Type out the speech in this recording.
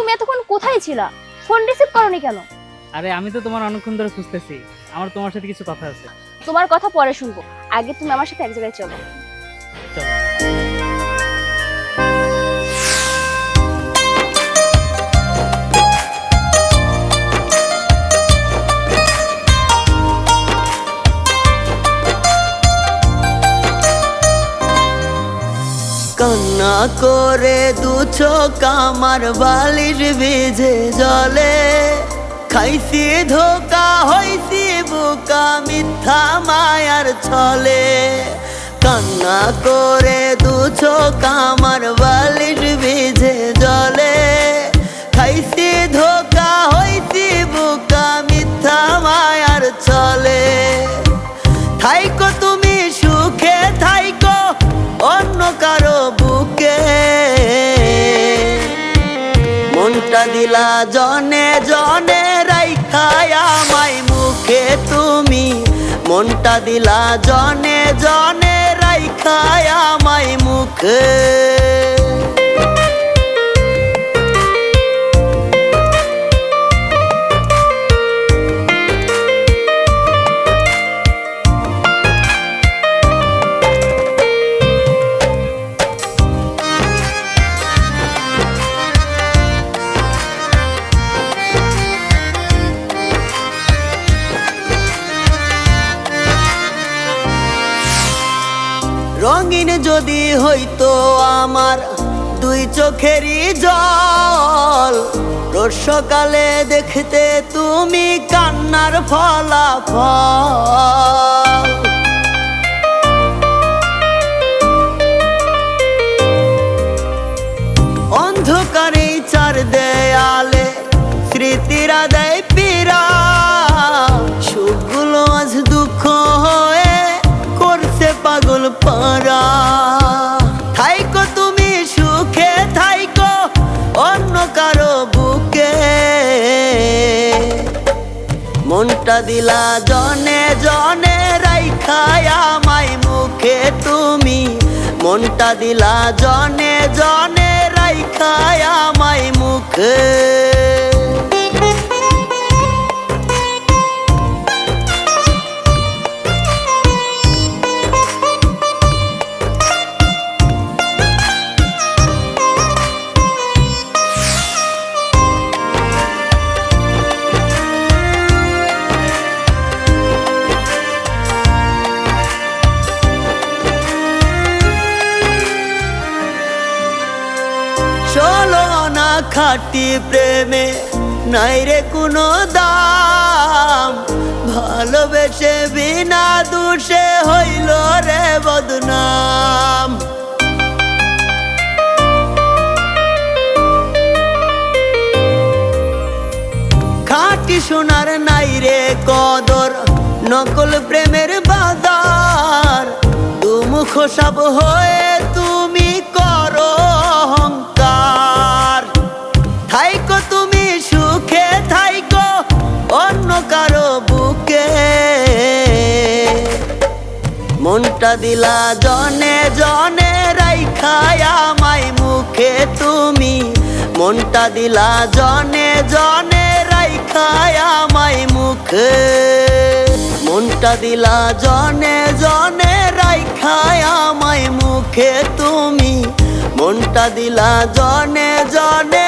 তুমি এতক্ষণ কোথায় ছিলা? ফোন রিসিভ করনি কেন? আরে আমি তো তোমার অনেকক্ষণ ধরে খুঁজতেছি। আমার তোমার সাথে কিছু কথা আছে। তোমার কথা পরে শুনবো, আগে তুমি আমার সাথে এক জায়গায় চলো। চলো। কান্না করে দু চোখ আমার বালিশ ভিজে জলে, খাইছি ধোকা হইছি বুকা মিথ্যা মায়ার ছলে। কান্না করে দু চোখ আমার বালিশ ভিজে জলে, খাইছি ধোকা হইছি বুকা মিথ্যা মায়ার ছলে। থাইকো তুমি সুখে থাইকো অন্য কারো বুকে, মনটা দিলা জনে জনে রাইখায় আমায় মুখে তুমি, মনটা দিলা জনে জনে রাইখায় আমায় মুখে। রঙিন যদি হইতো আমার দুই চোখেরই জল, রোজ সকালে দেখতে তুমি কান্নার ফলাফল। অন্ধকারে চার দেয়ালে স্মৃতিরা দেয় পীড়া, সুখগুলো আজ দুঃখ হয়ে করছে পাগল পারা। থাইকো তুমি সুখে থাইকো অন্য কারো বুকে, মনটা দিলা জনে জনে রাইখায় আমায় মুখে তুমি, মনটা দিলা জনে জনে রাইখায় আমায় মুখে। চলো না খাটি প্রেমে নাই রে কোনো দাম, ভালোবেসে বিনা দোষে হইল রে বদনাম। খাটি সোনার নাই রে কদর, নকল প্রেমের বাজার, দুমুখ সব হয়ে তুমি করো অহংকার। থাইকো তুমি সুখে থাইকো অন্য কারো বুকে, মনটা দিলা জনে জনে রাইখায় আমায় মুখে তুমি, মনটা দিলা জনে জনে রাইখায় আমায় মুখে। মনটা দিলা জনে জনে রাইখায় আমায় মুখে তুমি, মনটা দিলা জনে জনে